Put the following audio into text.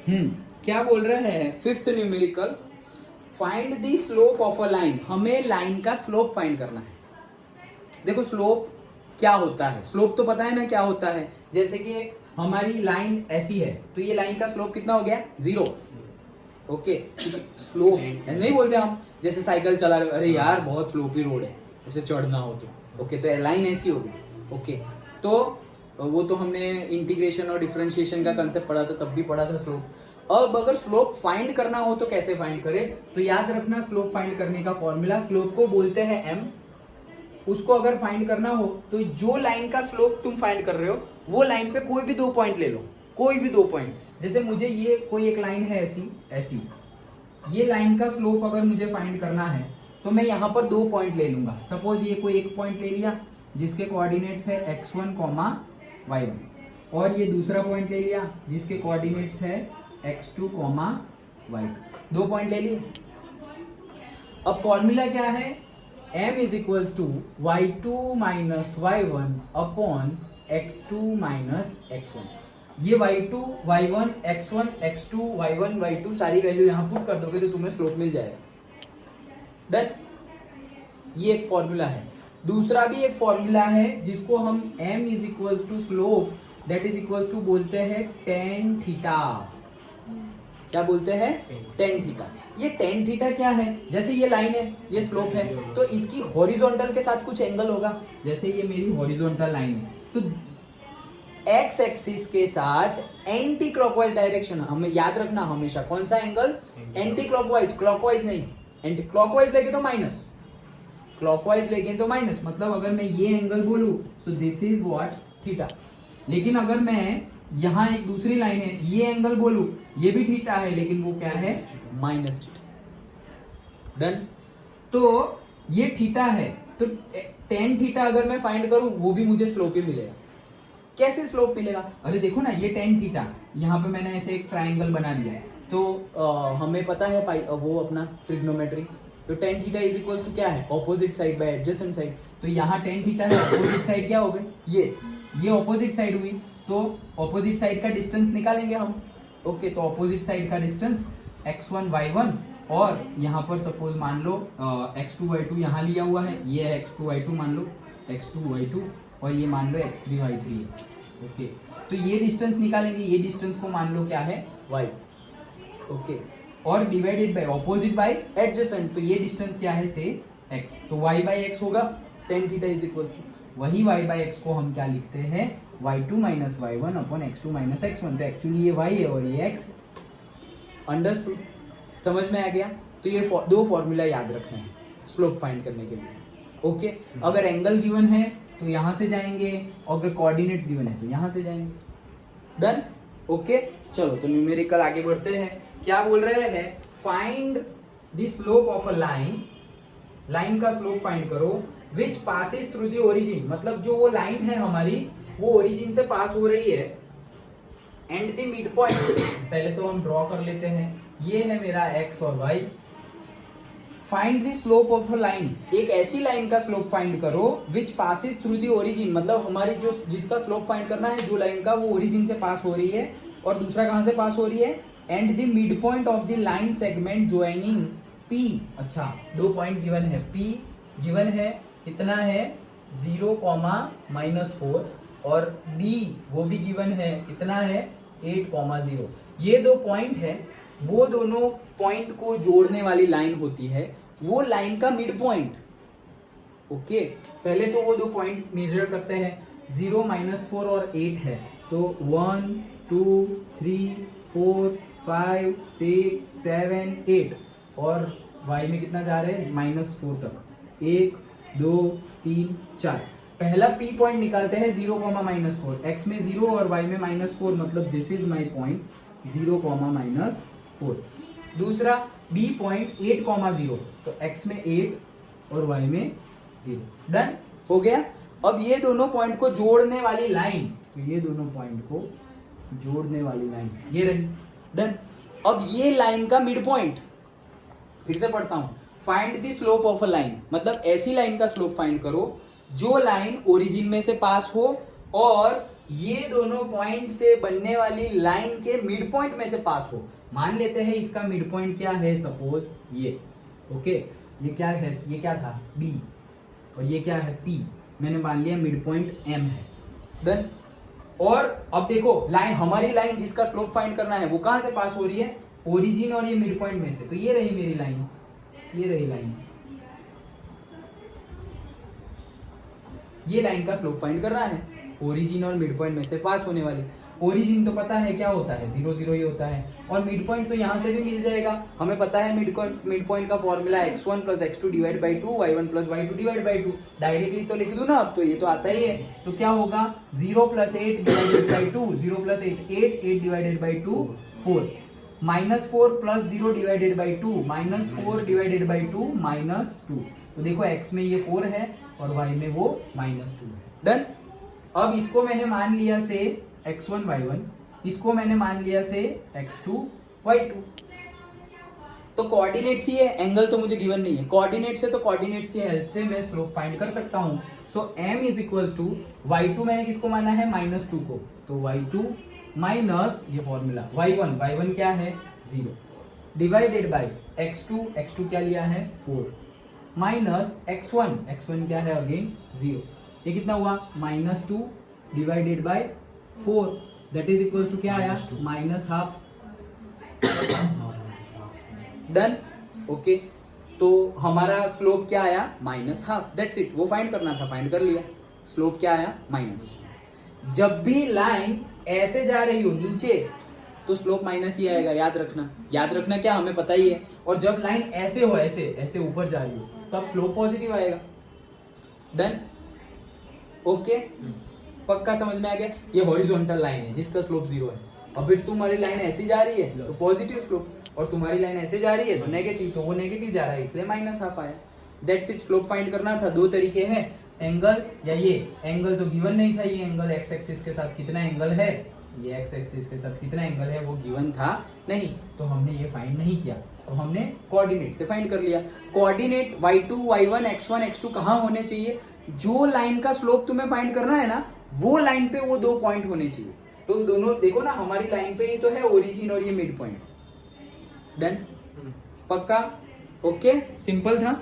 क्या बोल रहे हैं? Fifth numerical, find the slope of a line. हमें लाइन का स्लोप फाइंड करना है। देखो स्लोप क्या होता है, स्लोप तो पता है ना क्या होता है। जैसे कि हमारी लाइन ऐसी है तो ये लाइन का स्लोप कितना हो गया? 0। ओके, स्लोप नहीं बोलते हम, जैसे साइकिल चला रहे, अरे यार बहुत स्लोपी रोड है, जैसे चढ़ना हो तो ओके, तो लाइन ऐसी होगी। ओके, तो वो तो हमने इंटीग्रेशन और डिफरेंशिएशन का कंसेप्ट पढ़ा था, तब भी पढ़ा था स्लोप। अब अगर स्लोप फाइंड करना हो तो कैसे फाइंड करें? तो याद रखना स्लोप फाइंड करने का फॉर्मूला, स्लोप को बोलते हैं m। उसको अगर फाइंड करना हो तो जो लाइन का स्लोप तुम फाइंड कर रहे हो वो लाइन पे कोई भी 2 पॉइंट ले लो, कोई भी 2 पॉइंट। जैसे मुझे ये कोई एक लाइन है ऐसी ऐसी, ये लाइन का स्लोप अगर मुझे फाइंड करना है तो मैं यहाँ पर 2 पॉइंट ले लूंगा। सपोज ये कोई एक पॉइंट ले लिया जिसके कोऑर्डिनेट्स है x1, y1, और ये दूसरा पॉइंट ले लिया जिसके कोऑर्डिनेट्स है x2, y2। 2 पॉइंट ले लिए। अब फॉर्मूला क्या है? m is equals to y2 minus y1 upon x2 minus x1। ये y2, y1, x1, x2, y1, y2 सारी वैल्यू यहां पुट कर दोगे तो तुम्हें स्लोप मिल जाएगा। डन। ये एक फॉर्मूला है। दूसरा भी एक फॉर्मूला है जिसको हम m is equals to slope that is equals to बोलते हैं tan थीटा। क्या बोलते हैं? tan theta. ये tan थीटा क्या है? जैसे ये लाइन है, ये स्लोप है, तो इसकी हॉरिजॉन्टल के साथ कुछ एंगल होगा। जैसे ये मेरी हॉरिजॉन्टल लाइन है तो एक्स एक्सिस के साथ एंटी क्लॉकवाइज डायरेक्शन, हमें याद रखना हमेशा कौन सा एंगल? एंटी क्लॉकवाइज, क्लॉकवाइज नहीं। एंटी क्लॉकवाइज लेके तो माइनस, क्लॉकवाइज लेके तो माइनस, मतलब अगर मैं ये एंगल बोलूं so this is what? Theta. लेकिन अगर मैं यहां एक दूसरी लाइन है ये एंगल बोलूं, ये भी थीटा है लेकिन वो क्या है? Minus theta. डन। तो ये थीटा है तो tan थीटा अगर मैं फाइंड करूं वो भी मुझे स्लोप ही मिलेगा। कैसे स्लोप मिलेगा? अरे देखो ना, ये tan थीटा, यहाँ पे मैंने ऐसे एक ट्राइंगल बना दिया है तो हमें पता है वो अपना ट्रिग्नोमेट्री, तो tan theta is equal to क्या है? Opposite side by adjacent side. तो यहाँ tan थीटा है, ऑपोजिट साइड क्या हो गई? ये ऑपोजिट साइड हुई, तो ऑपोजिट साइड का डिस्टेंस निकालेंगे हम। ओके, तो ऑपोजिट साइड का डिस्टेंस x1, y1, और यहाँ पर सपोज मान लो x2, y2 यहाँ लिया हुआ है, ये है x2, y2 मान लो, x2, y2, और ये मान लो x3, y3 है। ओके, तो ये डिस्टेंस निकालेंगे, ये डिस्टेंस को मान लो क्या है? y। ओके, और divided by opposite by adjacent, तो ये डिस्टेंस क्या है? से x, तो y बाय x होगा। tan theta is equal to वही y बाय x को हम क्या लिखते हैं? y2 minus y1 upon x2 minus x1। तो एक्चुअली ये y है और ये x। अंडरस्टूड? समझ में आ गया? तो ये 2 फॉर्मूला याद रखने हैं स्लोप फाइंड करने के लिए। ओके, अगर एंगल गिवन है तो यहां से जाएंगे, और अगर कोऑर्डिनेट्स गिवन है तो यहां से जाएंगे। डन। ओके, चलो तो न्यूमेरिकल आगे बढ़ते हैं। क्या बोल रहे हैं? Find the slope of a line. Line का स्लोप फाइंड करो which passes through the origin, मतलब जो वो लाइन है हमारी वो ओरिजिन से पास हो रही है, एंड द मिड पॉइंट। पहले तो हम ड्रॉ कर लेते हैं, ये है मेरा x और y। Find the slope of a line, एक ऐसी लाइन का स्लोप फाइंड करो which passes through the origin, मतलब हमारी जो जिसका स्लोप फाइंड करना है, जो लाइन का वो ओरिजिन से पास हो रही है, और दूसरा कहां से पास हो रही है? And the mid point of the line segment joining P। अच्छा, 2 पॉइंट गिवन है, P गिवन है, कितना है? 0, -4, और B वो भी गिवन है, कितना है? 8, 0। ये 2 पॉइंट है, वो दोनों पॉइंट को जोड़ने वाली लाइन होती है, वो लाइन का मिड पॉइंट। ओके, पहले तो वो 2 पॉइंट मेजर करते हैं, 0, -4 और 8 है, तो 1, 2, 3, 4, 5, 6, 7, 8, और y में कितना जा रहा है? -4 तक, 1, 2, 3, 4। पहला P पॉइंट निकालते हैं 0, -4, x में 0 और y में -4, मतलब दिस इज माय पॉइंट 0, -4। दूसरा B पॉइंट 8, 0, तो x में 8 और y में 0। डन हो गया। अब ये दोनों पॉइंट को जोड़ने वाली लाइन, तो ये दोनों पॉइंट को जोड़ने वाली लाइन ये रही। डन। अब ये लाइन का मिड पॉइंट, फिर से पढ़ता हूं, find the slope of a line, मतलब ऐसी लाइन का स्लोप फाइंड करो जो लाइन ओरिजिन में से पास हो और ये दोनों पॉइंट से बनने वाली लाइन के मिड पॉइंट में से पास हो। मान लेते हैं इसका मिड पॉइंट क्या है, सपोज ये, ओके, ये क्या है, ये क्या था B और ये क्या है P, मैंने मान लिया मिड पॉइंट M है। देन और अब देखो लाइन, हमारी लाइन जिसका स्लोप फाइंड करना है वो कहां से पास हो रही है, ओरिजिन और ये मिड पॉइंट में से। तो ये रही मेरी लाइन, ये रही लाइन, ये लाइन का स्लोप फाइंड करना है, ओरिजिन और मिड पॉइंट में से पास होने वाली। ओरिजिन तो पता है क्या होता है, 0 0 ही होता है, और मिड पॉइंट तो यहाँ से भी मिल जाएगा, हमें पता है मिड पॉइंट का formula x1 + x2 divide by 2, y1 + y2 divide by 2। Directly तो लिख दूं ना, अब तो ये तो आता ही है। तो क्या होगा, 0 + 8 divided by 2, 0 + 8 8, 8 divided by 2 4, -4 + 0 divided by 2, -4 divided by 2 -2। तो देखो x में ये 4 है और y में वो -2 है। डन। अब इसको मैंने मान लिया से x1 y1, इसको मैंने मान लिया से x2 y2। तो कोऑर्डिनेट्स ही है, एंगल तो मुझे गिवन नहीं है, कोऑर्डिनेट्स है तो कोऑर्डिनेट्स की हेल्प से मैं स्लोप फाइंड कर सकता हूं। सो m = y2 मैंने किसको माना है, -2 को, तो y2 माइनस ये फॉर्मूला y1 क्या है 0 डिवाइडेड बाय x2 क्या लिया है 4 माइनस x1 क्या है अगेन 0। ये कितना हुआ, -2 divided by 4, that is equal to क्या आया, -½ डन। ओके, तो हमारा स्लोप क्या आया, -½ दैट्स इट। वो फाइंड करना था, फाइंड कर लिया। स्लोप क्या आया, माइनस। जब भी लाइन ऐसे जा रही हो नीचे तो स्लोप माइनस ही आएगा, याद रखना। याद रखना क्या, हमें पता ही है। और जब लाइन ऐसे हो, ऐसे ऊपर जा रही हो, तब स्लोप पॉजिटिव आएगा। डन। ओके, पक्का समझ में आ गया। ये हॉरिजॉन्टल लाइन है जिसका स्लोप 0 है। अब तुम्हारी लाइन ऐसी जा रही है तो पॉजिटिव स्लोप, और तुम्हारी लाइन ऐसे जा रही है तो नेगेटिव, तो वो नेगेटिव जा रहा है इसलिए -½ आया। That's it. स्लोप फाइंड करना था। 2 तरीके हैं, एंगल या ये एंगल तो गिवन नहीं था, ये एंगल x एक्सिस के साथ कितना एंगल है, ये x एक्सिस के साथ कितना एंगल है वो गिवन था नहीं, तो हमने ये फाइंड नहीं किया, तो हमने कोऑर्डिनेट से फाइंड कर लिया। Coordinate y2 y1 x1 x2 कहाँ होने चाहिए, जो लाइन का स्लोप तुम्हें फाइंड करना है ना वो लाइन पे वो 2 पॉइंट होने चाहिए। तो दोनों देखो ना, हमारी लाइन पे ही तो है ओरिजिन और ये मिड पॉइंट। डन, पक्का, ओके, सिंपल था।